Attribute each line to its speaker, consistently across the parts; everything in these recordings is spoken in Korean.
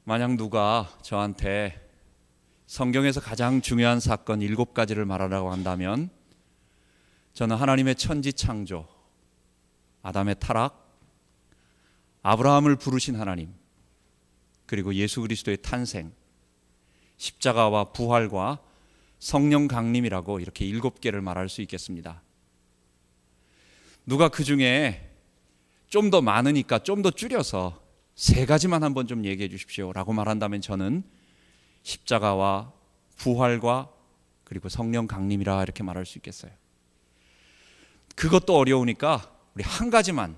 Speaker 1: 만약 누가 저한테 성경에서 가장 중요한 사건 7가지를 말하라고 한다면 저는 하나님의 천지 창조, 아담의 타락, 아브라함을 부르신 하나님, 그리고 예수 그리스도의 탄생, 십자가와 부활과 성령 강림이라고 이렇게 7개를 말할 수 있겠습니다. 누가 그 중에 좀 더 많으니까 좀 더 줄여서 3가지만 한번 좀 얘기해 주십시오 라고 말한다면 저는 십자가와 부활과 그리고 성령 강림이라 이렇게 말할 수 있겠어요. 그것도 어려우니까 우리 한 가지만,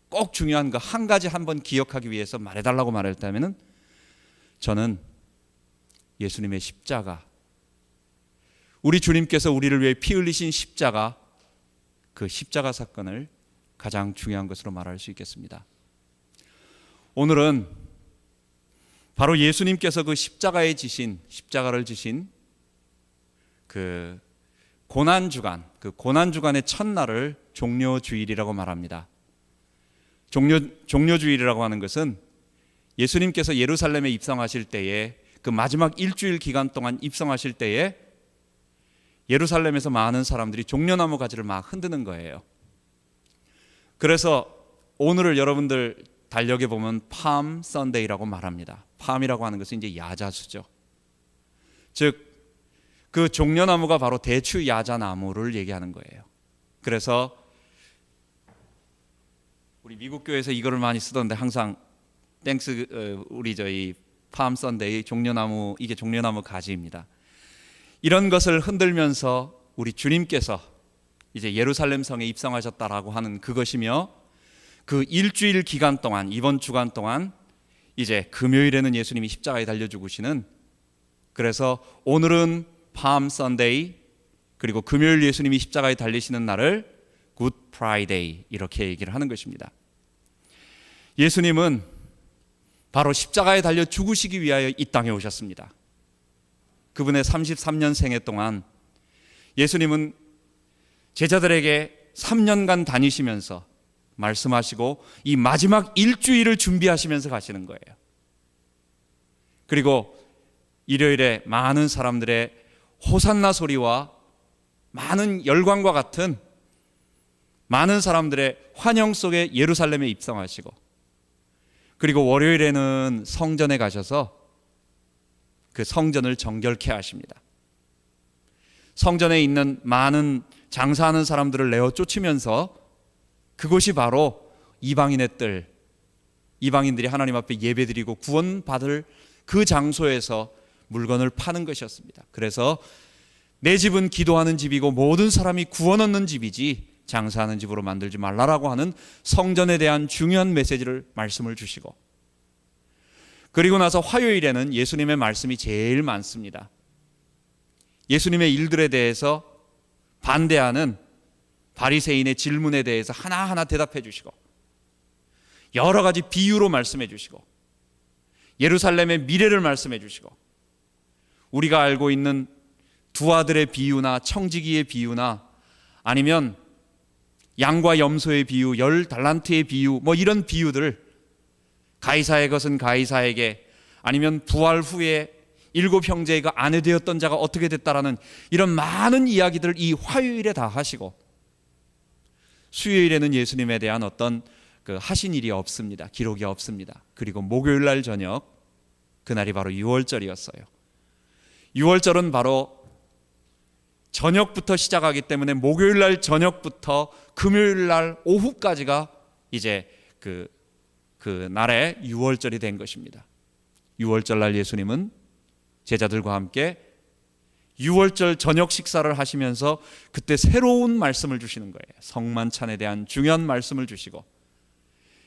Speaker 1: 꼭 중요한 거 한 가지 한번 기억하기 위해서 말해달라고 말했다면 저는 예수님의 십자가, 우리 주님께서 우리를 위해 피 흘리신 십자가, 그 십자가 사건을 가장 중요한 것으로 말할 수 있겠습니다. 오늘은 바로 예수님께서 그 십자가를 지신 그 고난주간, 그 고난주간의 첫날을 종려주일이라고 말합니다. 종려주일이라고 하는 것은 예수님께서 예루살렘에 입성하실 때에 그 마지막 일주일 기간 동안 입성하실 때에 예루살렘에서 많은 사람들이 종려나무 가지를 막 흔드는 거예요. 그래서 오늘을 여러분들 달력에 보면 팜 선데이라고 말합니다. 팜이라고 하는 것은 이제 야자수죠. 즉 그 종려나무가 바로 대추 야자나무를 얘기하는 거예요. 그래서 우리 미국 교회에서 이거를 많이 쓰던데 항상 우리 저희 팜 선데이 종려나무, 이게 종려나무 가지입니다. 이런 것을 흔들면서 우리 주님께서 이제 예루살렘 성에 입성하셨다라고 하는 그것이며, 그 일주일 기간 동안, 이번 주간 동안 이제 금요일에는 예수님이 십자가에 달려 죽으시는, 그래서 오늘은 팜 선데이, 그리고 금요일 예수님이 십자가에 달리시는 날을 굿 프라이데이 이렇게 얘기를 하는 것입니다. 예수님은 바로 십자가에 달려 죽으시기 위하여 이 땅에 오셨습니다. 그분의 33년 생애 동안 예수님은 제자들에게 3년간 다니시면서 말씀하시고 이 마지막 일주일을 준비하시면서 가시는 거예요. 그리고 일요일에 많은 사람들의 호산나 소리와 많은 열광과 같은 많은 사람들의 환영 속에 예루살렘에 입성하시고, 그리고 월요일에는 성전에 가셔서 그 성전을 정결케 하십니다. 성전에 있는 많은 장사하는 사람들을 내어 쫓으면서, 그곳이 바로 이방인의 뜰, 이방인들이 하나님 앞에 예배드리고 구원받을 그 장소에서 물건을 파는 것이었습니다. 그래서 내 집은 기도하는 집이고 모든 사람이 구원 얻는 집이지 장사하는 집으로 만들지 말라라고 하는 성전에 대한 중요한 메시지를 말씀을 주시고, 그리고 나서 화요일에는 예수님의 말씀이 제일 많습니다. 예수님의 일들에 대해서 반대하는 바리새인의 질문에 대해서 하나하나 대답해 주시고, 여러 가지 비유로 말씀해 주시고, 예루살렘의 미래를 말씀해 주시고, 우리가 알고 있는 두 아들의 비유나 청지기의 비유나 아니면 양과 염소의 비유, 10달란트의 비유, 뭐 이런 비유들, 가이사의 것은 가이사에게, 아니면 부활 후에 7 형제가 아내 되었던 자가 어떻게 됐다라는 이런 많은 이야기들을 이 화요일에 다 하시고, 수요일에는 예수님에 대한 어떤 그 하신 일이 없습니다. 기록이 없습니다. 그리고 목요일 날 저녁, 그날이 바로 유월절이었어요. 유월절은 바로 저녁부터 시작하기 때문에 목요일 날 저녁부터 금요일 날 오후까지가 이제 그 날에 유월절이 된 것입니다. 유월절 날 예수님은 제자들과 함께 유월절 저녁 식사를 하시면서 그때 새로운 말씀을 주시는 거예요. 성만찬에 대한 중요한 말씀을 주시고,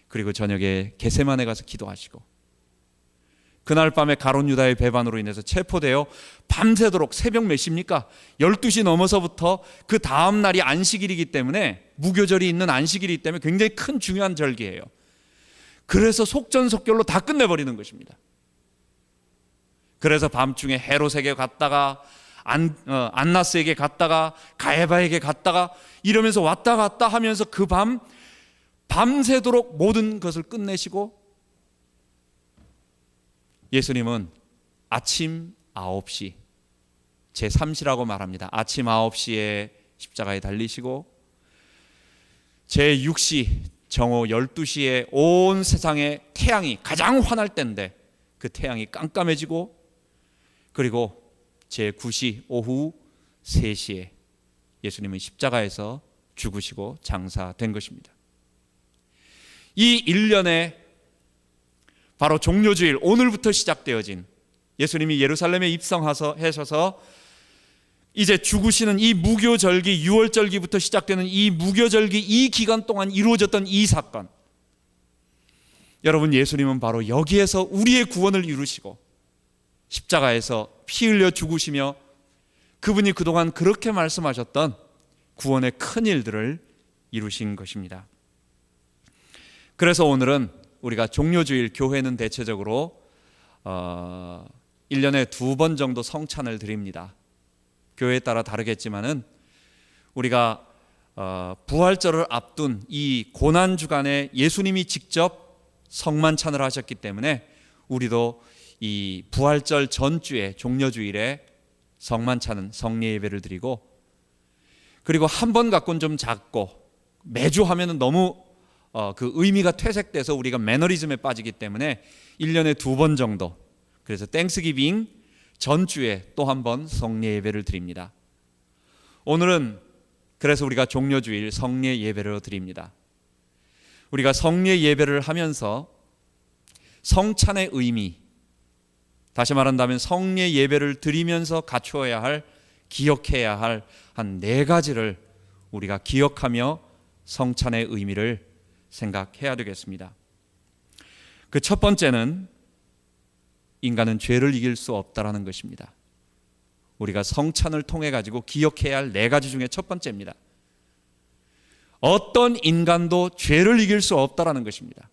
Speaker 1: 그리고 저녁에 겟세마네 가서 기도하시고, 그날 밤에 가룟 유다의 배반으로 인해서 체포되어 밤새도록, 새벽 몇 시입니까? 12시 넘어서부터, 그 다음 날이 안식일이기 때문에, 무교절이 있는 안식일이기 때문에 굉장히 큰 중요한 절기예요. 그래서 속전속결로 다 끝내버리는 것입니다. 그래서 밤중에 헤롯에게 갔다가 안나스에게 갔다가 가야바에게 갔다가 이러면서 왔다 갔다 하면서 그 밤새도록 모든 것을 끝내시고 예수님은 아침 9시, 제3시라고 말합니다. 아침 9시에 십자가에 달리시고 제6시, 정오 12시에 온 세상의 태양이 가장 환할 때인데 그 태양이 깜깜해지고, 그리고 제9시 오후 3시에 예수님은 십자가에서 죽으시고 장사된 것입니다. 이 1년에 바로 종료주일, 오늘부터 시작되어진, 예수님이 예루살렘에 입성하셔서 이제 죽으시는 이 무교절기, 6월절기부터 시작되는 이 무교절기, 이 기간 동안 이루어졌던 이 사건, 여러분, 예수님은 바로 여기에서 우리의 구원을 이루시고 십자가에서 피 흘려 죽으시며 그분이 그동안 그렇게 말씀하셨던 구원의 큰 일들을 이루신 것입니다. 그래서 오늘은 우리가 종료주일, 교회는 대체적으로 1년에 2번 정도 성찬을 드립니다. 교회에 따라 다르겠지만은 우리가 부활절을 앞둔 이 고난주간에 예수님이 직접 성만찬을 하셨기 때문에 우리도 이 부활절 전주에, 종료주일에 성만찬은 성례 예배를 드리고, 그리고 한 번 갖고는 좀 작고 매주 하면은 너무 그 의미가 퇴색돼서 우리가 매너리즘에 빠지기 때문에 1년에 2번 정도, 그래서 땡스기빙 전주에 또 한 번 성례 예배를 드립니다. 오늘은 그래서 우리가 종료주일 성례 예배를 드립니다. 우리가 성례 예배를 하면서 성찬의 의미, 다시 말한다면 성례 예배를 드리면서 갖추어야 할, 기억해야 할 한 4가지를 우리가 기억하며 성찬의 의미를 생각해야 되겠습니다. 그 첫 번째는 인간은 죄를 이길 수 없다라는 것입니다. 우리가 성찬을 통해 가지고 기억해야 할 4가지 중에 첫 번째입니다. 어떤 인간도 죄를 이길 수 없다라는 것입니다.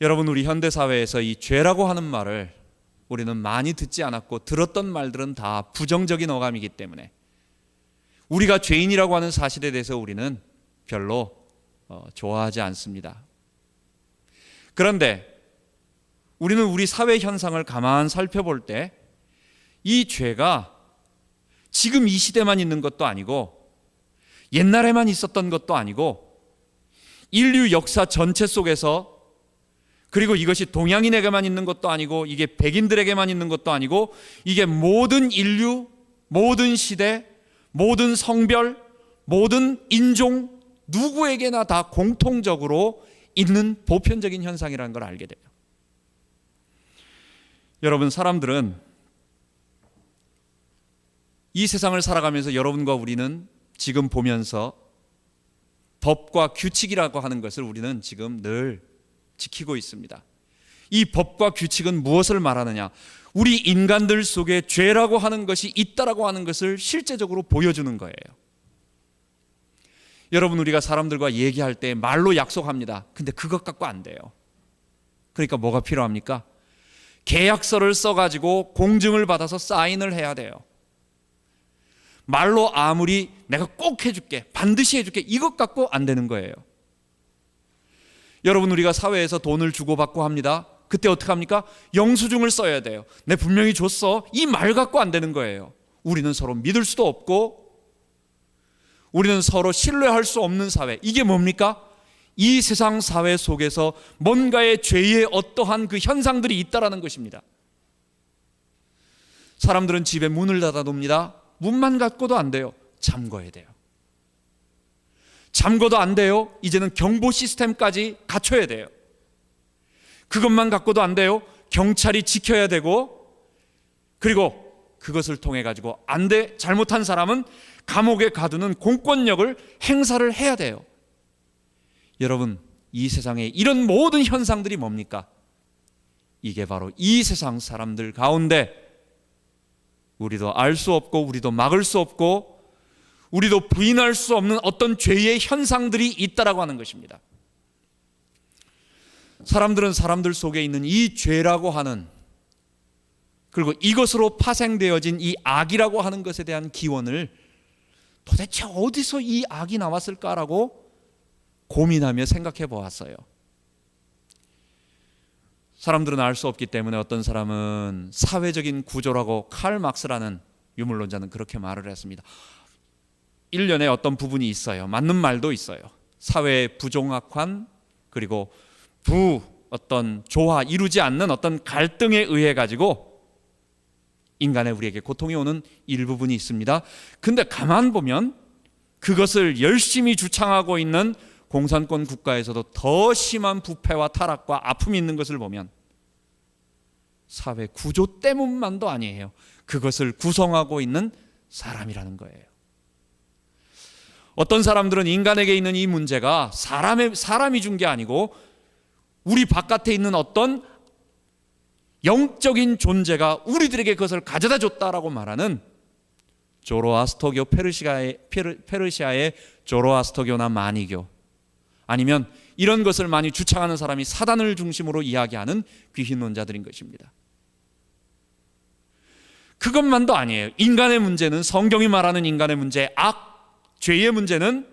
Speaker 1: 여러분, 우리 현대사회에서 이 죄라고 하는 말을 우리는 많이 듣지 않았고, 들었던 말들은 다 부정적인 어감이기 때문에 우리가 죄인이라고 하는 사실에 대해서 우리는 별로 좋아하지 않습니다. 그런데 우리는 우리 사회 현상을 가만 살펴볼 때 이 죄가 지금 이 시대만 있는 것도 아니고 옛날에만 있었던 것도 아니고 인류 역사 전체 속에서, 그리고 이것이 동양인에게만 있는 것도 아니고 이게 백인들에게만 있는 것도 아니고 이게 모든 인류, 모든 시대, 모든 성별, 모든 인종, 누구에게나 다 공통적으로 있는 보편적인 현상이라는 걸 알게 돼요. 여러분, 사람들은 이 세상을 살아가면서 여러분과 우리는 지금 보면서 법과 규칙이라고 하는 것을 우리는 지금 늘 지키고 있습니다. 이 법과 규칙은 무엇을 말하느냐? 우리 인간들 속에 죄라고 하는 것이 있다라고 하는 것을 실제적으로 보여주는 거예요. 여러분, 우리가 사람들과 얘기할 때 말로 약속합니다. 근데 그것 갖고 안 돼요. 그러니까 뭐가 필요합니까? 계약서를 써가지고 공증을 받아서 사인을 해야 돼요. 말로 아무리 내가 꼭 해줄게, 반드시 해줄게, 이것 갖고 안 되는 거예요. 여러분, 우리가 사회에서 돈을 주고받고 합니다. 그때 어떻게 합니까? 영수증을 써야 돼요. 내 분명히 줬어, 이 말 갖고 안 되는 거예요. 우리는 서로 믿을 수도 없고 우리는 서로 신뢰할 수 없는 사회. 이게 뭡니까? 이 세상 사회 속에서 뭔가의 죄의 어떠한 그 현상들이 있다라는 것입니다. 사람들은 집에 문을 닫아 놓습니다. 문만 갖고도 안 돼요. 잠궈야 돼요. 잠궈도 안 돼요. 이제는 경보 시스템까지 갖춰야 돼요. 그것만 갖고도 안 돼요. 경찰이 지켜야 되고, 그리고 그것을 통해 가지고 안 돼, 잘못한 사람은 감옥에 가두는 공권력을 행사를 해야 돼요. 여러분, 이 세상에 이런 모든 현상들이 뭡니까? 이게 바로 이 세상 사람들 가운데 우리도 알 수 없고 우리도 막을 수 없고 우리도 부인할 수 없는 어떤 죄의 현상들이 있다라고 하는 것입니다. 사람들은 사람들 속에 있는 이 죄라고 하는, 그리고 이것으로 파생되어진 이 악이라고 하는 것에 대한 기원을 도대체 어디서 이 악이 나왔을까라고 고민하며 생각해 보았어요. 사람들은 알 수 없기 때문에 어떤 사람은 사회적인 구조라고 칼 막스라는 유물론자는 그렇게 말을 했습니다. 일련의 어떤 부분이 있어요. 맞는 말도 있어요. 사회의 부종합한 그리고 어떤 조화 이루지 않는 어떤 갈등에 의해 가지고 인간의 우리에게 고통이 오는 일부분이 있습니다. 근데 가만 보면 그것을 열심히 주창하고 있는 공산권 국가에서도 더 심한 부패와 타락과 아픔이 있는 것을 보면 사회 구조 때문만도 아니에요. 그것을 구성하고 있는 사람이라는 거예요. 어떤 사람들은 인간에게 있는 이 문제가 사람이 준 게 아니고 우리 바깥에 있는 어떤 영적인 존재가 우리들에게 그것을 가져다 줬다라고 말하는 조로아스터교, 페르시아의 조로아스터교나 마니교, 아니면 이런 것을 많이 주창하는 사람이 사단을 중심으로 이야기하는 귀신론자들인 것입니다. 그것만도 아니에요. 인간의 문제는, 성경이 말하는 인간의 문제, 죄의 문제는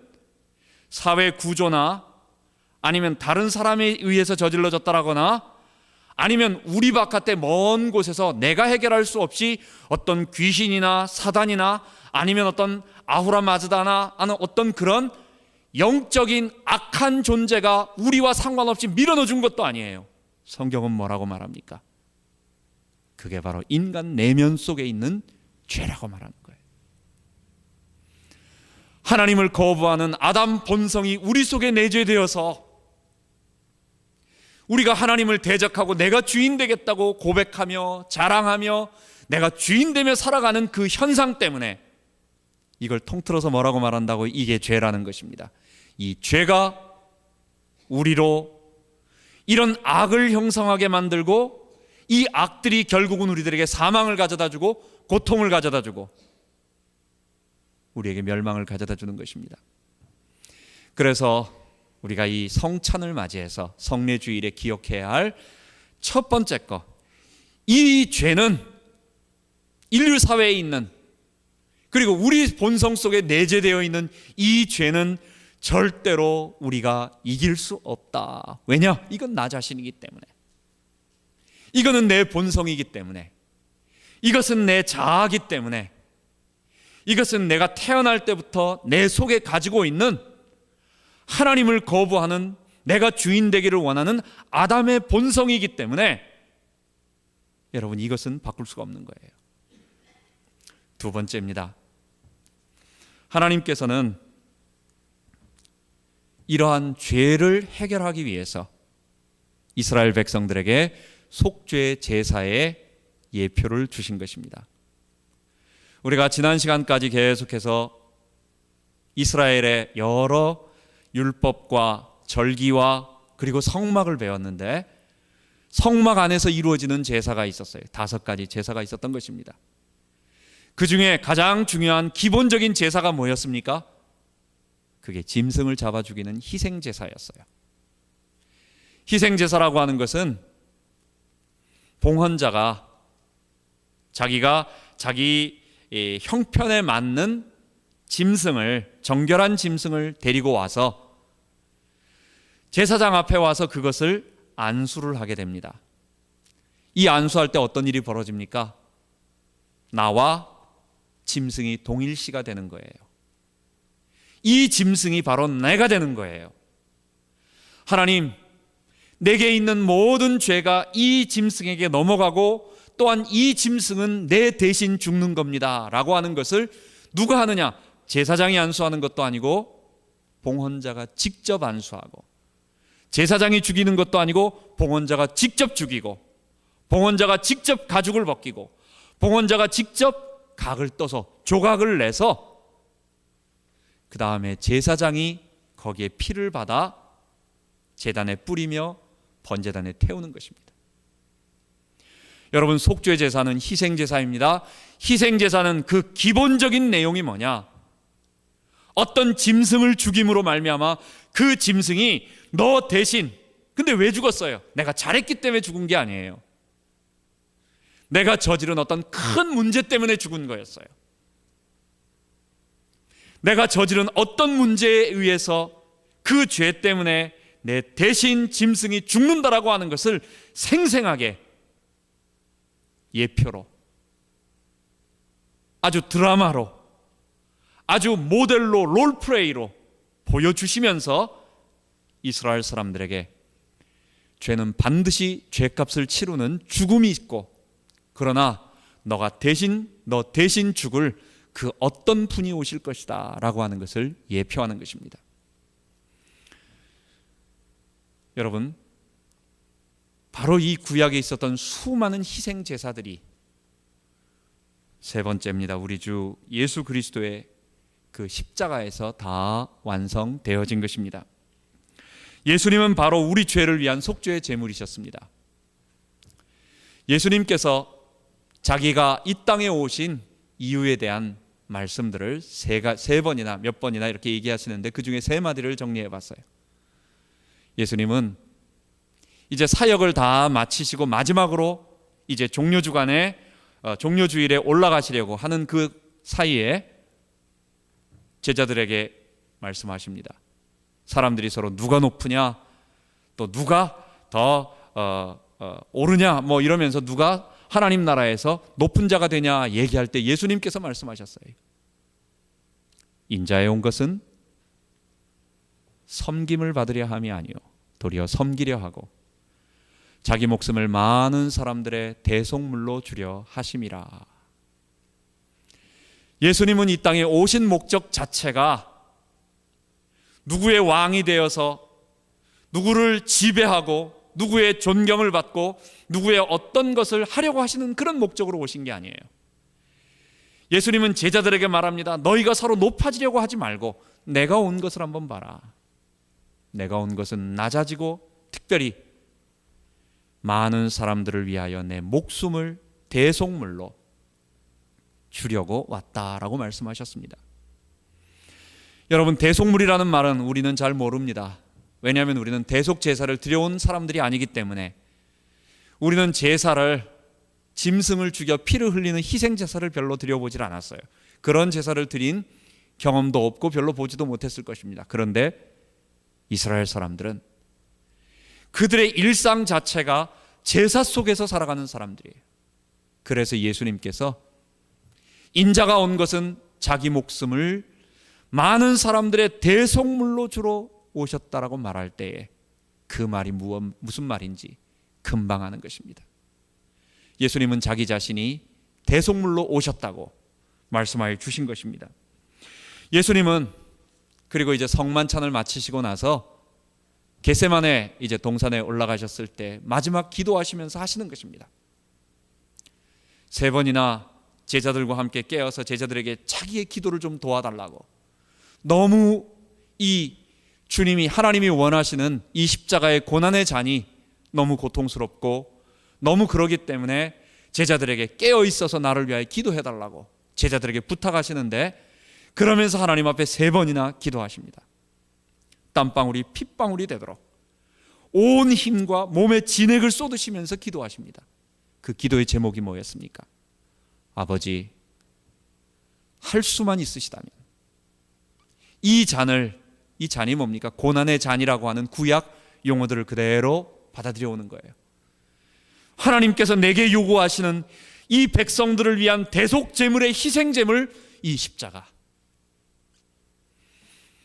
Speaker 1: 사회 구조나 아니면 다른 사람에 의해서 저질러졌다라거나 아니면 우리 바깥의 먼 곳에서 내가 해결할 수 없이 어떤 귀신이나 사단이나 아니면 어떤 아후라 마즈다나 하는 어떤 그런 영적인 악한 존재가 우리와 상관없이 밀어넣어 준 것도 아니에요. 성경은 뭐라고 말합니까? 그게 바로 인간 내면 속에 있는 죄라고 말하는 거예요. 하나님을 거부하는 아담 본성이 우리 속에 내재되어서 우리가 하나님을 대적하고 내가 주인 되겠다고 고백하며 자랑하며 내가 주인 되며 살아가는 그 현상 때문에 이걸 통틀어서 뭐라고 말한다고? 이게 죄라는 것입니다. 이 죄가 우리로 이런 악을 형성하게 만들고 이 악들이 결국은 우리들에게 사망을 가져다 주고 고통을 가져다 주고 우리에게 멸망을 가져다 주는 것입니다. 그래서 우리가 이 성찬을 맞이해서 성례주일에 기억해야 할 첫 번째 거, 이 죄는 인류 사회에 있는 그리고 우리 본성 속에 내재되어 있는 이 죄는 절대로 우리가 이길 수 없다. 왜냐? 이건 나 자신이기 때문에, 이거는 내 본성이기 때문에, 이것은 내 자아이기 때문에, 이것은 내가 태어날 때부터 내 속에 가지고 있는 하나님을 거부하는, 내가 주인 되기를 원하는 아담의 본성이기 때문에 여러분, 이것은 바꿀 수가 없는 거예요. 두 번째입니다. 하나님께서는 이러한 죄를 해결하기 위해서 이스라엘 백성들에게 속죄 제사의 예표를 주신 것입니다. 우리가 지난 시간까지 계속해서 이스라엘의 여러 율법과 절기와 그리고 성막을 배웠는데, 성막 안에서 이루어지는 제사가 있었어요. 5가지 제사가 있었던 것입니다. 그 중에 가장 중요한 기본적인 제사가 뭐였습니까? 그게 짐승을 잡아 죽이는 희생제사였어요. 희생제사라고 하는 것은 봉헌자가 자기가 자기 형편에 맞는 짐승을, 정결한 짐승을 데리고 와서 제사장 앞에 와서 그것을 안수를 하게 됩니다. 이 안수할 때 어떤 일이 벌어집니까? 나와 짐승이 동일시가 되는 거예요. 이 짐승이 바로 내가 되는 거예요. 하나님, 내게 있는 모든 죄가 이 짐승에게 넘어가고 또한 이 짐승은 내 대신 죽는 겁니다 라고 하는 것을 누가 하느냐? 제사장이 안수하는 것도 아니고 봉헌자가 직접 안수하고, 제사장이 죽이는 것도 아니고 봉헌자가 직접 죽이고, 봉헌자가 직접 가죽을 벗기고, 봉헌자가 직접 각을 떠서 조각을 내서 그 다음에 제사장이 거기에 피를 받아 제단에 뿌리며 번제단에 태우는 것입니다. 여러분, 속죄 제사는 희생제사입니다. 희생제사는 그 기본적인 내용이 뭐냐? 어떤 짐승을 죽임으로 말미암아 그 짐승이 너 대신, 근데 왜 죽었어요? 내가 잘했기 때문에 죽은 게 아니에요. 내가 저지른 어떤 큰 문제 때문에 죽은 거였어요. 내가 저지른 어떤 문제에 의해서 그 죄 때문에 내 대신 짐승이 죽는다라고 하는 것을 생생하게 예표로, 아주 드라마로, 아주 모델로, 롤플레이로 보여주시면서 이스라엘 사람들에게 죄는 반드시 죄값을 치르는 죽음이 있고, 그러나 너 대신 죽을 그 어떤 분이 오실 것이다 라고 하는 것을 예표하는 것입니다. 여러분, 바로 이 구약에 있었던 수많은 희생 제사들이 세 번째입니다. 우리 주 예수 그리스도의 그 십자가에서 다 완성되어진 것입니다. 예수님은 바로 우리 죄를 위한 속죄의 제물이셨습니다. 예수님께서 자기가 이 땅에 오신 이유에 대한 말씀들을 세 번이나 몇 번이나 이렇게 얘기하시는데, 그 중에 세 마디를 정리해 봤어요. 예수님은 이제 사역을 다 마치시고 마지막으로 이제 종료주간에 종료주일에 올라가시려고 하는 그 사이에 제자들에게 말씀하십니다. 사람들이 서로 누가 높으냐, 또 누가 더 오르냐, 뭐 이러면서 누가 하나님 나라에서 높은 자가 되냐 얘기할 때 예수님께서 말씀하셨어요. 인자에 온 것은 섬김을 받으려 함이 아니요 도리어 섬기려 하고 자기 목숨을 많은 사람들의 대속물로 주려 하심이라. 예수님은 이 땅에 오신 목적 자체가 누구의 왕이 되어서 누구를 지배하고 누구의 존경을 받고 누구의 어떤 것을 하려고 하시는 그런 목적으로 오신 게 아니에요. 예수님은 제자들에게 말합니다. 너희가 서로 높아지려고 하지 말고 내가 온 것을 한번 봐라. 내가 온 것은 낮아지고 특별히 많은 사람들을 위하여 내 목숨을 대속물로 주려고 왔다라고 말씀하셨습니다. 여러분, 대속물이라는 말은 우리는 잘 모릅니다. 왜냐하면 우리는 대속 제사를 드려온 사람들이 아니기 때문에. 우리는 제사를, 짐승을 죽여 피를 흘리는 희생 제사를 별로 드려보질 않았어요. 그런 제사를 드린 경험도 없고 별로 보지도 못했을 것입니다. 그런데 이스라엘 사람들은 그들의 일상 자체가 제사 속에서 살아가는 사람들이에요. 그래서 예수님께서 인자가 온 것은 자기 목숨을 많은 사람들의 대속물로 주러 오셨다라고 말할 때에 그 말이 무슨 말인지 금방 아는 것입니다. 예수님은 자기 자신이 대속물로 오셨다고 말씀하여 주신 것입니다. 예수님은 그리고 이제 성만찬을 마치시고 나서 겟세마네 이제 동산에 올라가셨을 때 마지막 기도하시면서 하시는 것입니다. 세 번이나 제자들과 함께 깨어서 제자들에게 자기의 기도를 좀 도와달라고, 너무 이 주님이 하나님이 원하시는 이 십자가의 고난의 잔이 너무 고통스럽고 너무 그러기 때문에 제자들에게 깨어 있어서 나를 위하여 기도해달라고 제자들에게 부탁하시는데, 그러면서 하나님 앞에 세 번이나 기도하십니다. 땀방울이 핏방울이 되도록 온 힘과 몸의 진액을 쏟으시면서 기도하십니다. 그 기도의 제목이 뭐였습니까? 아버지, 할 수만 있으시다면 이 잔이 뭡니까? 고난의 잔이라고 하는 구약 용어들을 그대로 받아들여 오는 거예요. 하나님께서 내게 요구하시는 이 백성들을 위한 대속 제물의 희생 제물, 이 십자가,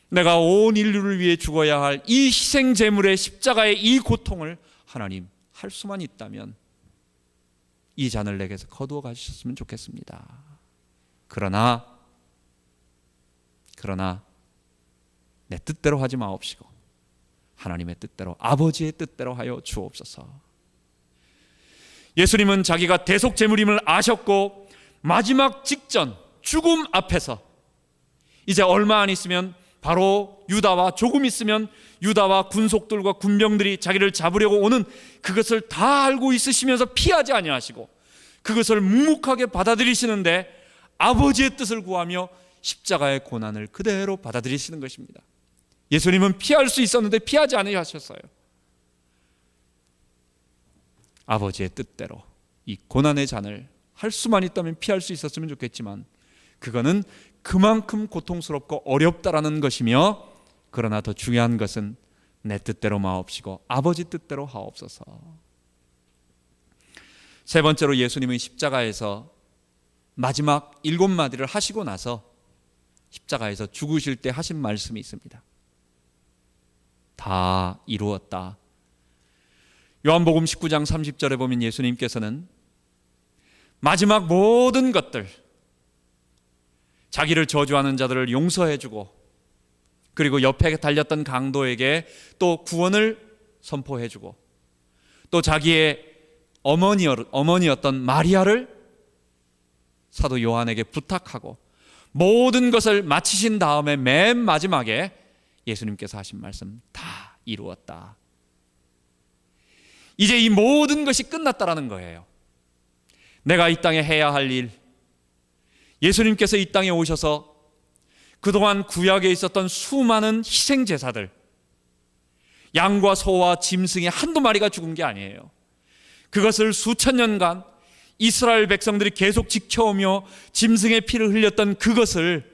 Speaker 1: 내가 온 인류를 위해 죽어야 할 이 희생 제물의 십자가의 이 고통을 하나님 할 수만 있다면 이 잔을 내게서 거두어 가주셨으면 좋겠습니다. 그러나 내 뜻대로 하지 마옵시고 하나님의 뜻대로, 아버지의 뜻대로 하여 주옵소서. 예수님은 자기가 대속 제물임을 아셨고 마지막 직전 죽음 앞에서 이제 얼마 안 있으면 바로 유다와, 조금 있으면 유다와 군속들과 군병들이 자기를 잡으려고 오는 그것을 다 알고 있으시면서 피하지 아니하시고 그것을 묵묵하게 받아들이시는데 아버지의 뜻을 구하며 십자가의 고난을 그대로 받아들이시는 것입니다. 예수님은 피할 수 있었는데 피하지 않으셨어요. 아버지의 뜻대로 이 고난의 잔을 할 수만 있다면 피할 수 있었으면 좋겠지만 그거는 그만큼 고통스럽고 어렵다라는 것이며, 그러나 더 중요한 것은 내 뜻대로 마옵시고 아버지 뜻대로 하옵소서. 세 번째로 예수님은 십자가에서 마지막 7마디를 하시고 나서 십자가에서 죽으실 때 하신 말씀이 있습니다. 다 이루었다. 요한복음 19장 30절에 보면 예수님께서는 마지막 모든 것들, 자기를 저주하는 자들을 용서해주고 그리고 옆에 달렸던 강도에게 또 구원을 선포해주고 또 자기의 어머니였던 마리아를 사도 요한에게 부탁하고 모든 것을 마치신 다음에 맨 마지막에 예수님께서 하신 말씀, 다 이루었다. 이제 이 모든 것이 끝났다라는 거예요. 내가 이 땅에 해야 할 일, 예수님께서 이 땅에 오셔서 그동안 구약에 있었던 수많은 희생 제사들, 양과 소와 짐승의 한두 마리가 죽은 게 아니에요. 그것을 수천 년간 이스라엘 백성들이 계속 지켜오며 짐승의 피를 흘렸던 그것을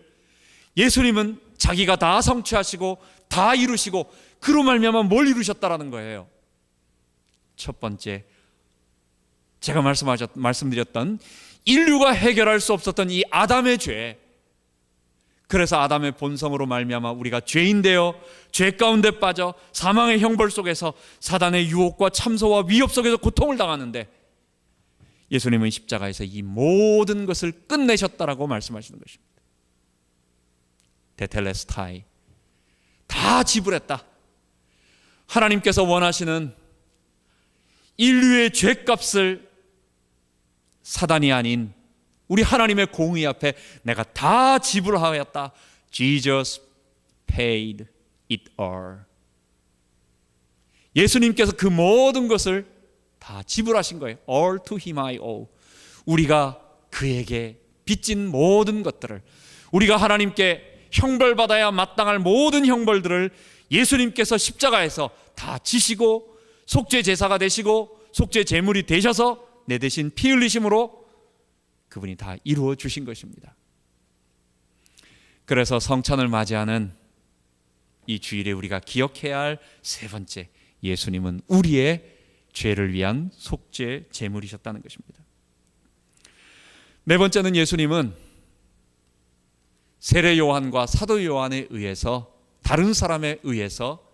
Speaker 1: 예수님은 자기가 다 성취하시고 다 이루시고 그로 말미암아 뭘 이루셨다라는 거예요. 첫 번째, 제가 말씀드렸던 인류가 해결할 수 없었던 이 아담의 죄, 그래서 아담의 본성으로 말미암아 우리가 죄인되어 죄 가운데 빠져 사망의 형벌 속에서 사단의 유혹과 참소와 위협 속에서 고통을 당하는데 예수님은 십자가에서 이 모든 것을 끝내셨다라고 말씀하시는 것입니다. 테텔레스타이, 다 지불했다. 하나님께서 원하시는 인류의 죄값을 사단이 아닌 우리 하나님의 공의 앞에 내가 다 지불하였다. Jesus paid it all. 예수님께서 그 모든 것을 다 지불하신 거예요. All to him I owe. 우리가 그에게 빚진 모든 것들을, 우리가 하나님께 형벌받아야 마땅할 모든 형벌들을 예수님께서 십자가에서 다 지시고 속죄 제사가 되시고 속죄 제물이 되셔서 내 대신 피 흘리심으로 그분이 다 이루어 주신 것입니다. 그래서 성찬을 맞이하는 이 주일에 우리가 기억해야 할 세 번째, 예수님은 우리의 죄를 위한 속죄 제물이셨다는 것입니다. 네 번째는 예수님은 세례 요한과 사도 요한에 의해서, 다른 사람에 의해서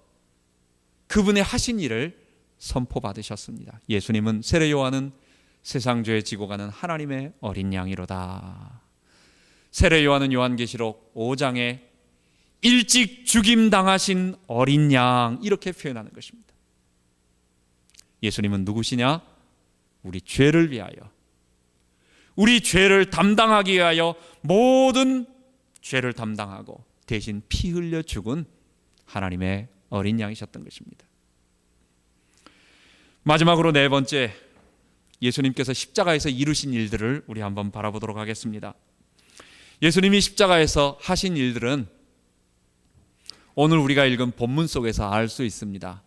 Speaker 1: 그분의 하신 일을 선포받으셨습니다. 예수님은, 세례 요한은 세상 죄 지고 가는 하나님의 어린 양이로다. 세례 요한은 요한계시록 5장에 일찍 죽임 당하신 어린 양, 이렇게 표현하는 것입니다. 예수님은 누구시냐? 우리 죄를 위하여, 우리 죄를 담당하기 위하여 모든 죄를 담당하고 대신 피 흘려 죽은 하나님의 어린 양이셨던 것입니다. 마지막으로 네 번째, 예수님께서 십자가에서 이루신 일들을 우리 한번 바라보도록 하겠습니다. 예수님이 십자가에서 하신 일들은 오늘 우리가 읽은 본문 속에서 알 수 있습니다.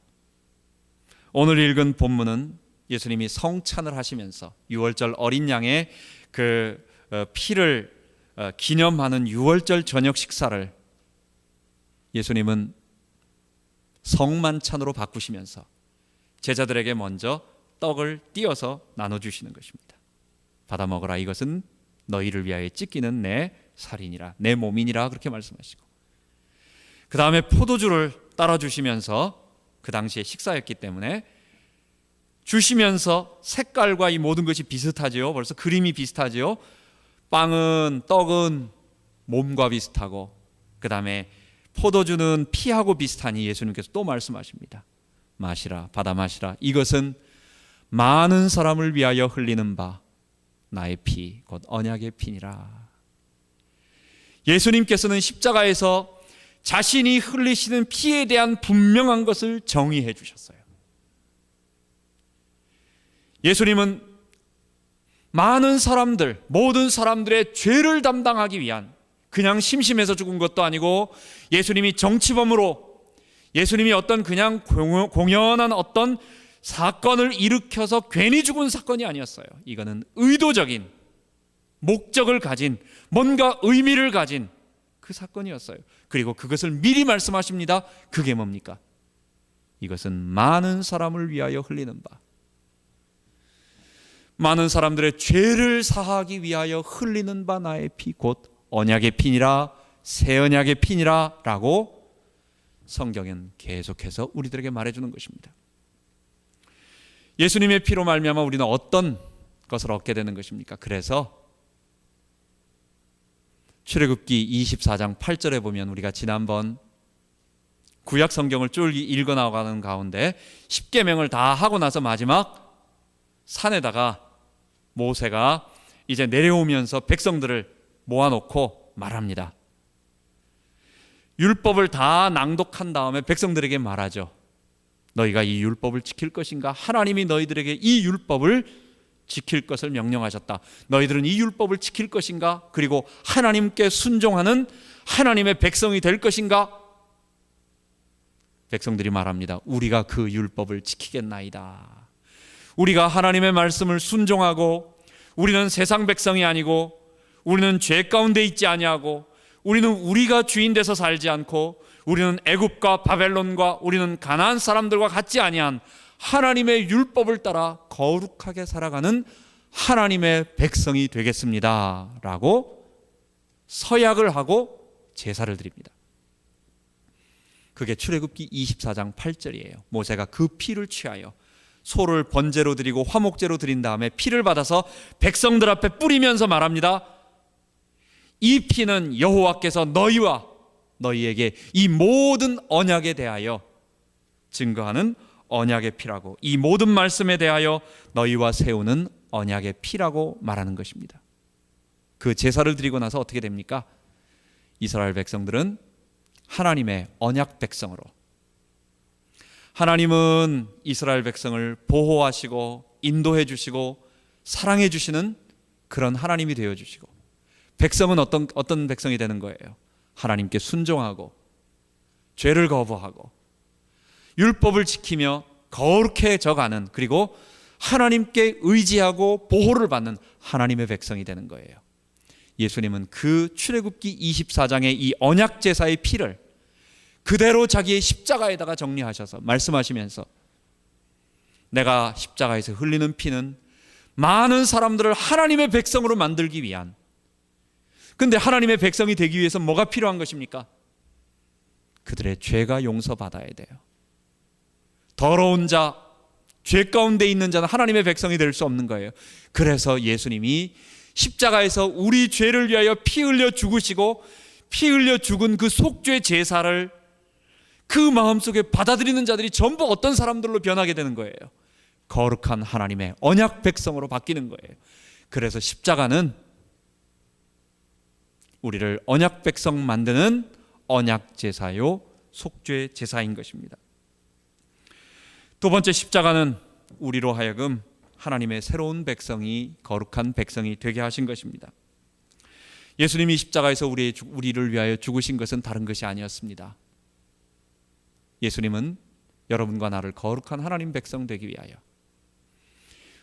Speaker 1: 오늘 읽은 본문은 예수님이 성찬을 하시면서 유월절 어린 양의 그 피를 기념하는 유월절 저녁 식사를 예수님은 성만찬으로 바꾸시면서 제자들에게 먼저 떡을 띄어서 나눠주시는 것입니다. 받아 먹으라, 이것은 너희를 위하여 찢기는 내 살이니라, 내 몸이니라, 그렇게 말씀하시고, 그 다음에 포도주를 따라주시면서, 그 당시에 식사였기 때문에 주시면서 색깔과 이 모든 것이 비슷하지요. 벌써 그림이 비슷하지요. 빵은, 떡은 몸과 비슷하고, 그 다음에 포도주는 피하고 비슷하니 예수님께서 또 말씀하십니다. 마시라, 받아 마시라, 이것은 많은 사람을 위하여 흘리는 바 나의 피, 곧 언약의 피니라. 예수님께서는 십자가에서 자신이 흘리시는 피에 대한 분명한 것을 정의해 주셨어요. 예수님은 많은 사람들, 모든 사람들의 죄를 담당하기 위한, 그냥 심심해서 죽은 것도 아니고, 예수님이 정치범으로, 예수님이 어떤 그냥 공연한 어떤 사건을 일으켜서 괜히 죽은 사건이 아니었어요. 이거는 의도적인 목적을 가진, 뭔가 의미를 가진 그 사건이었어요. 그리고 그것을 미리 말씀하십니다. 그게 뭡니까? 이것은 많은 사람을 위하여 흘리는 바, 많은 사람들의 죄를 사하기 위하여 흘리는 바 나의 피 곧 언약의 피니라 새 언약의 피니라 라고 성경은 계속해서 우리들에게 말해주는 것입니다. 예수님의 피로 말미암아 우리는 어떤 것을 얻게 되는 것입니까? 그래서 출애굽기 24장 8절에 보면 우리가 지난번 구약 성경을 쭉 읽어 나가는 가운데 10계명을 다 하고 나서 마지막 산에다가 모세가 이제 내려오면서 백성들을 모아놓고 말합니다. 율법을 다 낭독한 다음에 백성들에게 말하죠. 너희가 이 율법을 지킬 것인가? 하나님이 너희들에게 이 율법을 지킬 것을 명령하셨다. 너희들은 이 율법을 지킬 것인가? 그리고 하나님께 순종하는 하나님의 백성이 될 것인가? 백성들이 말합니다. 우리가 그 율법을 지키겠나이다. 우리가 하나님의 말씀을 순종하고, 우리는 세상 백성이 아니고, 우리는 죄 가운데 있지 아니하고, 우리는 우리가 주인 돼서 살지 않고, 우리는 애굽과 바벨론과 우리는 가나안 사람들과 같지 아니한 하나님의 율법을 따라 거룩하게 살아가는 하나님의 백성이 되겠습니다 라고 서약을 하고 제사를 드립니다. 그게 출애굽기 24장 8절이에요. 모세가 그 피를 취하여 소를 번제로 드리고 화목제로 드린 다음에 피를 받아서 백성들 앞에 뿌리면서 말합니다. 이 피는 여호와께서 너희와 너희에게 이 모든 언약에 대하여 증거하는 언약의 피라고, 이 모든 말씀에 대하여 너희와 세우는 언약의 피라고 말하는 것입니다. 그 제사를 드리고 나서 어떻게 됩니까? 이스라엘 백성들은 하나님의 언약 백성으로, 하나님은 이스라엘 백성을 보호하시고 인도해 주시고 사랑해 주시는 그런 하나님이 되어 주시고, 백성은 어떤 백성이 되는 거예요? 하나님께 순종하고 죄를 거부하고 율법을 지키며 거룩해져가는, 그리고 하나님께 의지하고 보호를 받는 하나님의 백성이 되는 거예요. 예수님은 그 출애굽기 24장의 이 언약 제사의 피를 그대로 자기의 십자가에다가 정리하셔서 말씀하시면서, 내가 십자가에서 흘리는 피는 많은 사람들을 하나님의 백성으로 만들기 위한, 근데 하나님의 백성이 되기 위해서 뭐가 필요한 것입니까? 그들의 죄가 용서받아야 돼요. 더러운 자, 죄 가운데 있는 자는 하나님의 백성이 될 수 없는 거예요. 그래서 예수님이 십자가에서 우리 죄를 위하여 피 흘려 죽으시고, 피 흘려 죽은 그 속죄 제사를 그 마음속에 받아들이는 자들이 전부 어떤 사람들로 변하게 되는 거예요? 거룩한 하나님의 언약 백성으로 바뀌는 거예요. 그래서 십자가는 우리를 언약 백성 만드는 언약 제사요 속죄 제사인 것입니다. 두 번째, 십자가는 우리로 하여금 하나님의 새로운 백성이, 거룩한 백성이 되게 하신 것입니다. 예수님이 십자가에서 우리를 위하여 죽으신 것은 다른 것이 아니었습니다. 예수님은 여러분과 나를 거룩한 하나님 백성 되기 위하여,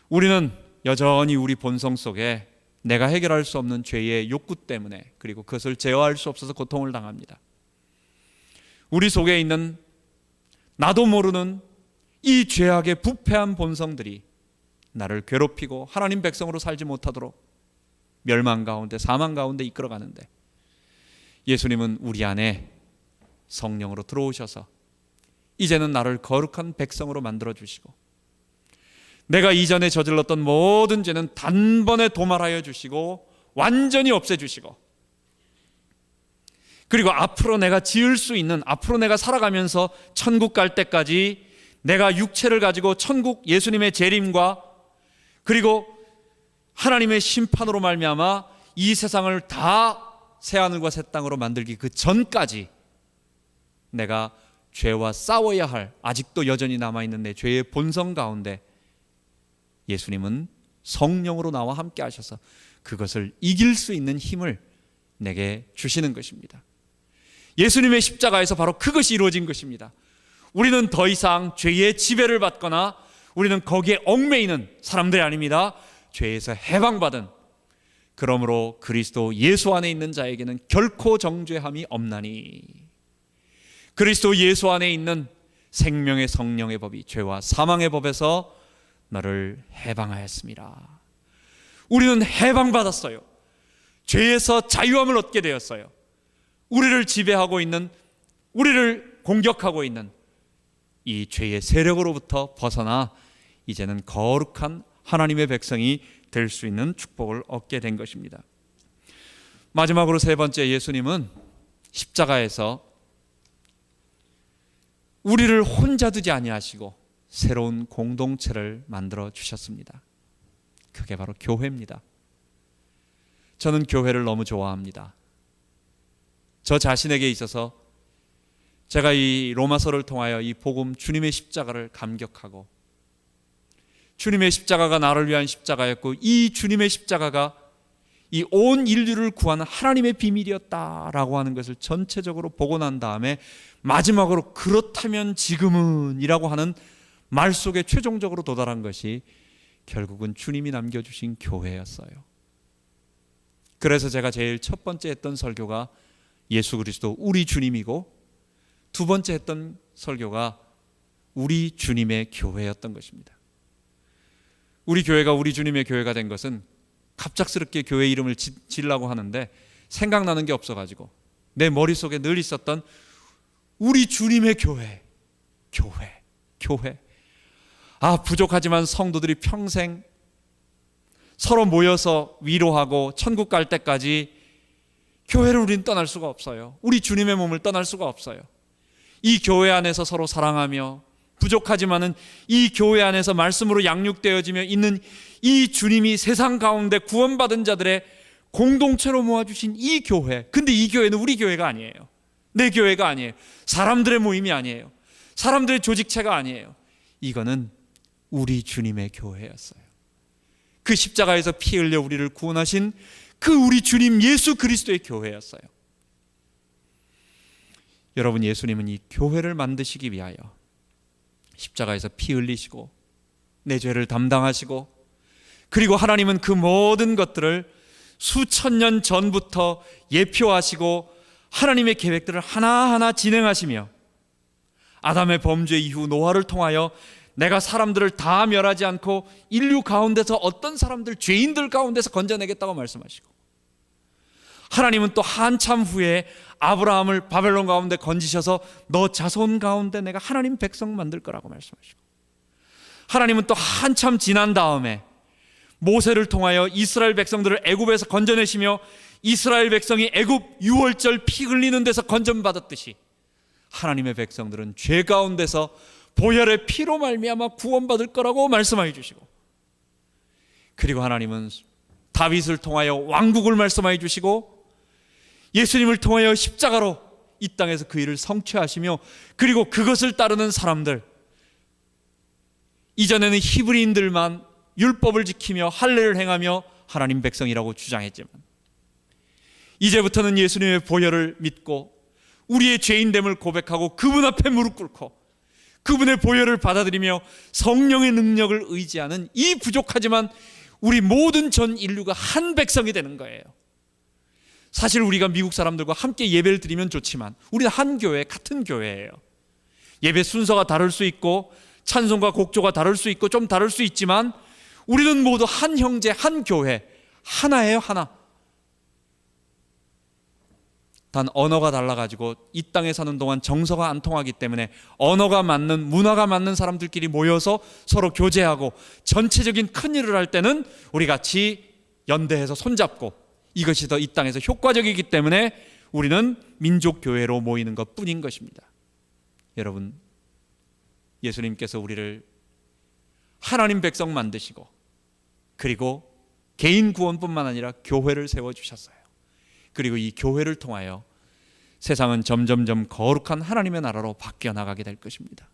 Speaker 1: 우리는 여전히 우리 본성 속에 내가 해결할 수 없는 죄의 욕구 때문에, 그리고 그것을 제어할 수 없어서 고통을 당합니다. 우리 속에 있는 나도 모르는 이 죄악의 부패한 본성들이 나를 괴롭히고 하나님 백성으로 살지 못하도록 멸망 가운데, 사망 가운데 이끌어가는데, 예수님은 우리 안에 성령으로 들어오셔서 이제는 나를 거룩한 백성으로 만들어주시고, 내가 이전에 저질렀던 모든 죄는 단번에 도말하여 주시고 완전히 없애주시고, 그리고 앞으로 내가 지을 수 있는, 앞으로 내가 살아가면서 천국 갈 때까지 내가 육체를 가지고 천국 예수님의 재림과, 그리고 하나님의 심판으로 말미암아 이 세상을 다 새하늘과 새 땅으로 만들기 그 전까지 내가 죄와 싸워야 할, 아직도 여전히 남아있는 내 죄의 본성 가운데 예수님은 성령으로 나와 함께 하셔서 그것을 이길 수 있는 힘을 내게 주시는 것입니다. 예수님의 십자가에서 바로 그것이 이루어진 것입니다. 우리는 더 이상 죄의 지배를 받거나 우리는 거기에 얽매이는 사람들이 아닙니다. 죄에서 해방받은, 그러므로 그리스도 예수 안에 있는 자에게는 결코 정죄함이 없나니, 그리스도 예수 안에 있는 생명의 성령의 법이 죄와 사망의 법에서 너를 해방하였습니다. 우리는 해방받았어요. 죄에서 자유함을 얻게 되었어요. 우리를 지배하고 있는, 우리를 공격하고 있는 이 죄의 세력으로부터 벗어나 이제는 거룩한 하나님의 백성이 될 수 있는 축복을 얻게 된 것입니다. 마지막으로 세 번째, 예수님은 십자가에서 우리를 혼자 두지 아니하시고 새로운 공동체를 만들어 주셨습니다. 그게 바로 교회입니다. 저는 교회를 너무 좋아합니다. 저 자신에게 있어서 제가 이 로마서를 통하여 이 복음, 주님의 십자가를 감격하고, 주님의 십자가가 나를 위한 십자가였고 이 주님의 십자가가 이 온 인류를 구하는 하나님의 비밀이었다라고 하는 것을 전체적으로 보고 난 다음에 마지막으로 그렇다면 지금은 이라고 하는 말 속에 최종적으로 도달한 것이 결국은 주님이 남겨주신 교회였어요. 그래서 제가 제일 첫 번째 했던 설교가 예수 그리스도 우리 주님이고, 두 번째 했던 설교가 우리 주님의 교회였던 것입니다. 우리 교회가 우리 주님의 교회가 된 것은 갑작스럽게 교회 이름을 지으려고 하는데 생각나는 게 없어가지고 내 머릿속에 늘 있었던 우리 주님의 교회. 부족하지만 성도들이 평생 서로 모여서 위로하고 천국 갈 때까지 교회를 우린 떠날 수가 없어요. 우리 주님의 몸을 떠날 수가 없어요. 이 교회 안에서 서로 사랑하며, 부족하지만은 이 교회 안에서 말씀으로 양육되어지며 있는 이 주님이 세상 가운데 구원받은 자들의 공동체로 모아주신 이 교회. 근데 이 교회는 우리 교회가 아니에요. 내 교회가 아니에요. 사람들의 모임이 아니에요. 사람들의 조직체가 아니에요. 이거는 우리 주님의 교회였어요. 그 십자가에서 피 흘려 우리를 구원하신 그 우리 주님 예수 그리스도의 교회였어요. 여러분, 예수님은 이 교회를 만드시기 위하여 십자가에서 피 흘리시고 내 죄를 담당하시고, 그리고 하나님은 그 모든 것들을 수천 년 전부터 예표하시고 하나님의 계획들을 하나하나 진행하시며, 아담의 범죄 이후 노아를 통하여 내가 사람들을 다 멸하지 않고 인류 가운데서 어떤 사람들, 죄인들 가운데서 건져내겠다고 말씀하시고, 하나님은 또 한참 후에 아브라함을 바벨론 가운데 건지셔서 너 자손 가운데 내가 하나님 백성 만들 거라고 말씀하시고, 하나님은 또 한참 지난 다음에 모세를 통하여 이스라엘 백성들을 애굽에서 건져내시며 이스라엘 백성이 애굽 유월절 피 흘리는 데서 건전받았듯이 하나님의 백성들은 죄 가운데서 보혈의 피로 말미암아 구원받을 거라고 말씀해 주시고, 그리고 하나님은 다윗을 통하여 왕국을 말씀해 주시고 예수님을 통하여 십자가로 이 땅에서 그 일을 성취하시며, 그리고 그것을 따르는 사람들, 이전에는 히브리인들만 율법을 지키며 할례를 행하며 하나님 백성이라고 주장했지만 이제부터는 예수님의 보혈을 믿고 우리의 죄인됨을 고백하고 그분 앞에 무릎 꿇고 그분의 보혈을 받아들이며 성령의 능력을 의지하는 이 부족하지만 우리 모든 전 인류가 한 백성이 되는 거예요. 사실 우리가 미국 사람들과 함께 예배를 드리면 좋지만 우리는 한 교회, 같은 교회예요. 예배 순서가 다를 수 있고 찬송과 곡조가 다를 수 있고 좀 다를 수 있지만 우리는 모두 한 형제, 한 교회, 하나예요, 하나. 단 언어가 달라가지고 이 땅에 사는 동안 정서가 안 통하기 때문에 언어가 맞는, 문화가 맞는 사람들끼리 모여서 서로 교제하고 전체적인 큰 일을 할 때는 우리 같이 연대해서 손잡고, 이것이 더 이 땅에서 효과적이기 때문에 우리는 민족교회로 모이는 것 뿐인 것입니다. 여러분, 예수님께서 우리를 하나님 백성 만드시고 그리고 개인 구원뿐만 아니라 교회를 세워주셨어요. 그리고 이 교회를 통하여 세상은 점점점 거룩한 하나님의 나라로 바뀌어 나가게 될 것입니다.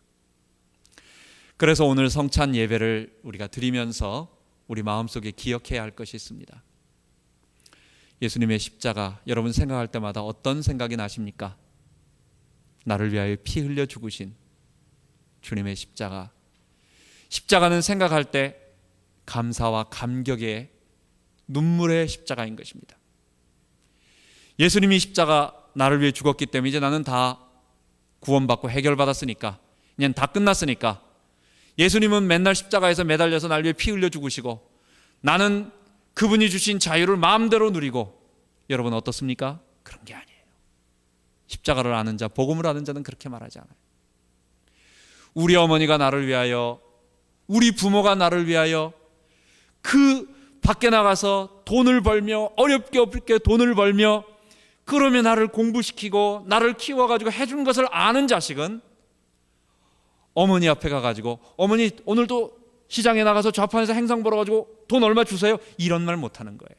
Speaker 1: 그래서 오늘 성찬 예배를 우리가 드리면서 우리 마음속에 기억해야 할 것이 있습니다. 예수님의 십자가, 여러분 생각할 때마다 어떤 생각이 나십니까? 나를 위하여 피 흘려 죽으신 주님의 십자가. 십자가는 생각할 때 감사와 감격의 눈물의 십자가인 것입니다. 예수님이 십자가 나를 위해 죽었기 때문에 이제 나는 다 구원받고 해결받았으니까 이젠 다 끝났으니까 예수님은 맨날 십자가에서 매달려서 날 위해 피 흘려 죽으시고 나는 그분이 주신 자유를 마음대로 누리고, 여러분 어떻습니까? 그런 게 아니에요. 십자가를 아는 자, 복음을 아는 자는 그렇게 말하지 않아요. 우리 어머니가 나를 위하여, 우리 부모가 나를 위하여 그 밖에 나가서 돈을 벌며 어렵게 어렵게 돈을 벌며 그러면 나를 공부시키고 나를 키워가지고 해준 것을 아는 자식은 어머니 앞에 가가지고 어머니 오늘도 시장에 나가서 좌판에서 행상 벌어가지고 돈 얼마 주세요, 이런 말 못하는 거예요.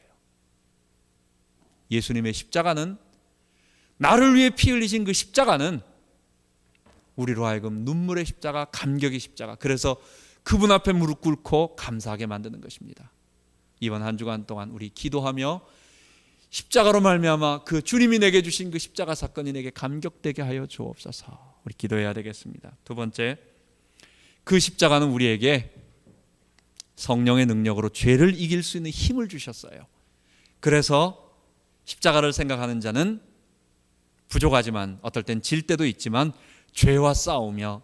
Speaker 1: 예수님의 십자가는, 나를 위해 피 흘리신 그 십자가는 우리로 하여금 눈물의 십자가, 감격의 십자가, 그래서 그분 앞에 무릎 꿇고 감사하게 만드는 것입니다. 이번 한 주간 동안 우리 기도하며 십자가로 말미암아 그 주님이 내게 주신 그 십자가 사건이 내게 감격되게 하여 주옵소서. 우리 기도해야 되겠습니다. 두 번째, 그 십자가는 우리에게 성령의 능력으로 죄를 이길 수 있는 힘을 주셨어요. 그래서 십자가를 생각하는 자는 부족하지만 어떨 땐 질 때도 있지만 죄와 싸우며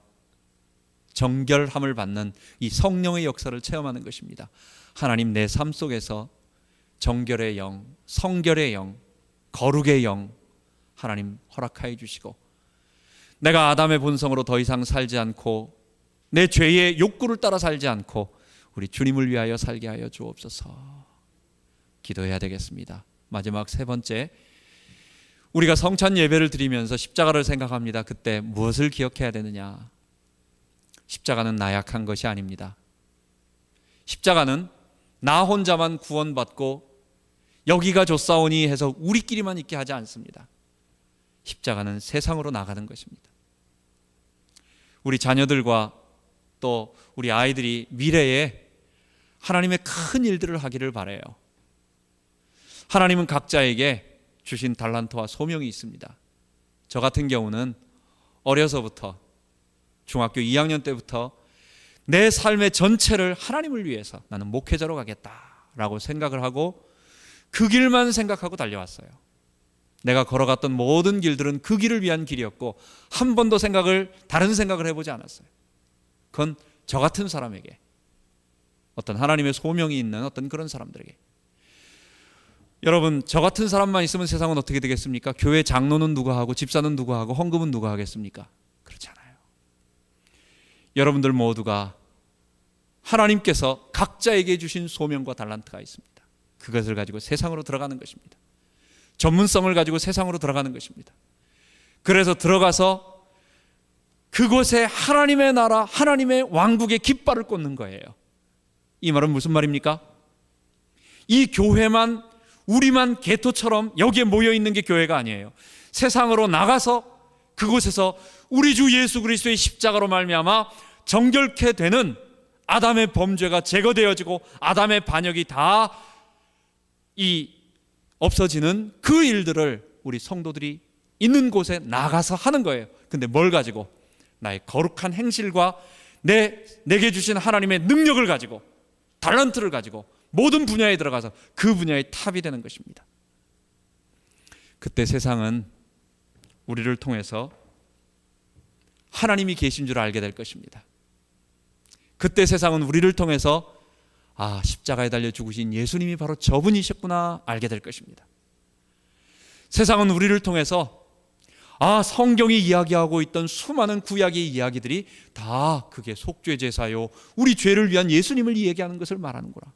Speaker 1: 정결함을 받는 이 성령의 역사를 체험하는 것입니다. 하나님, 내 삶 속에서 정결의 영, 성결의 영, 거룩의 영 하나님 허락하여 주시고, 내가 아담의 본성으로 더 이상 살지 않고 내 죄의 욕구를 따라 살지 않고 우리 주님을 위하여 살게 하여 주옵소서. 기도해야 되겠습니다. 마지막 세 번째, 우리가 성찬 예배를 드리면서 십자가를 생각합니다. 그때 무엇을 기억해야 되느냐? 십자가는 나약한 것이 아닙니다. 십자가는 나 혼자만 구원받고 여기가 좋사오니 해서 우리끼리만 있게 하지 않습니다. 십자가는 세상으로 나가는 것입니다. 우리 자녀들과 또 우리 아이들이 미래에 하나님의 큰 일들을 하기를 바라요. 하나님은 각자에게 주신 달란트와 소명이 있습니다. 저 같은 경우는 어려서부터 중학교 2학년 때부터 내 삶의 전체를 하나님을 위해서 나는 목회자로 가겠다라고 생각을 하고 그 길만 생각하고 달려왔어요. 내가 걸어갔던 모든 길들은 그 길을 위한 길이었고 한 번도 다른 생각을 해보지 않았어요. 그건 저 같은 사람에게, 어떤 하나님의 소명이 있는 어떤 그런 사람들에게. 여러분, 저 같은 사람만 있으면 세상은 어떻게 되겠습니까? 교회 장로는 누가 하고 집사는 누가 하고 헌금은 누가 하겠습니까? 그렇지 않아요. 여러분들 모두가 하나님께서 각자에게 주신 소명과 달란트가 있습니다. 그것을 가지고 세상으로 들어가는 것입니다. 전문성을 가지고 세상으로 들어가는 것입니다. 그래서 들어가서 그곳에 하나님의 나라, 하나님의 왕국의 깃발을 꽂는 거예요. 이 말은 무슨 말입니까? 이 교회만, 우리만 개토처럼 여기에 모여있는 게 교회가 아니에요. 세상으로 나가서 그곳에서 우리 주 예수 그리스도의 십자가로 말미암아 정결케 되는 아담의 범죄가 제거되어지고 아담의 반역이 다 없어지는 그 일들을 우리 성도들이 있는 곳에 나가서 하는 거예요. 근데 뭘 가지고? 나의 거룩한 행실과 내게 주신 하나님의 능력을 가지고, 달란트를 가지고 모든 분야에 들어가서 그 분야의 탑이 되는 것입니다. 그때 세상은 우리를 통해서 하나님이 계신 줄 알게 될 것입니다. 그때 세상은 우리를 통해서 십자가에 달려 죽으신 예수님이 바로 저분이셨구나 알게 될 것입니다. 세상은 우리를 통해서 성경이 이야기하고 있던 수많은 구약의 이야기들이 다 그게 속죄 제사요, 우리 죄를 위한 예수님을 얘기하는 것을 말하는구나.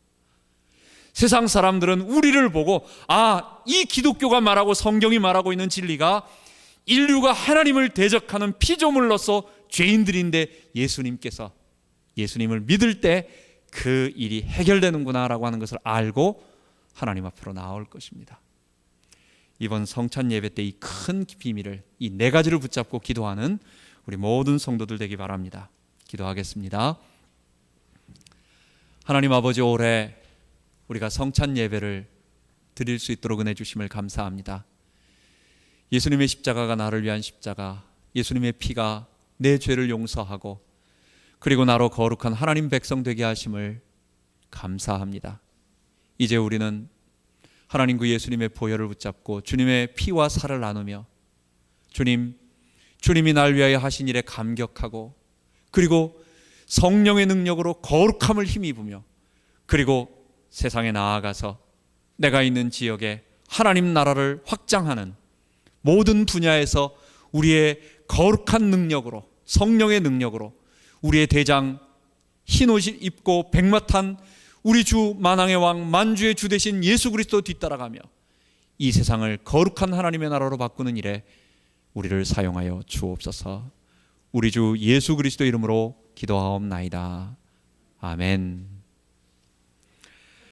Speaker 1: 세상 사람들은 우리를 보고 이 기독교가 말하고 성경이 말하고 있는 진리가 인류가 하나님을 대적하는 피조물로서 죄인들인데 예수님을 믿을 때 그 일이 해결되는구나 라고 하는 것을 알고 하나님 앞으로 나올 것입니다. 이번 성찬 예배 때 이 큰 비밀을, 이 네 가지를 붙잡고 기도하는 우리 모든 성도들 되기 바랍니다. 기도하겠습니다. 하나님 아버지, 올해 우리가 성찬 예배를 드릴 수 있도록 은혜 주심을 감사합니다. 예수님의 십자가가 나를 위한 십자가, 예수님의 피가 내 죄를 용서하고 그리고 나로 거룩한 하나님 백성 되게 하심을 감사합니다. 이제 우리는 하나님 그 예수님의 보혈을 붙잡고 주님의 피와 살을 나누며 주님이 날 위하여 하신 일에 감격하고 그리고 성령의 능력으로 거룩함을 힘입으며, 그리고 세상에 나아가서 내가 있는 지역에 하나님 나라를 확장하는 모든 분야에서 우리의 거룩한 능력으로, 성령의 능력으로 우리의 대장 흰 옷 입고 백마 탄 우리 주 만왕의 왕 만주의 주 되신 예수 그리스도 뒤따라가며 이 세상을 거룩한 하나님의 나라로 바꾸는 일에 우리를 사용하여 주옵소서. 우리 주 예수 그리스도 이름으로 기도하옵나이다. 아멘.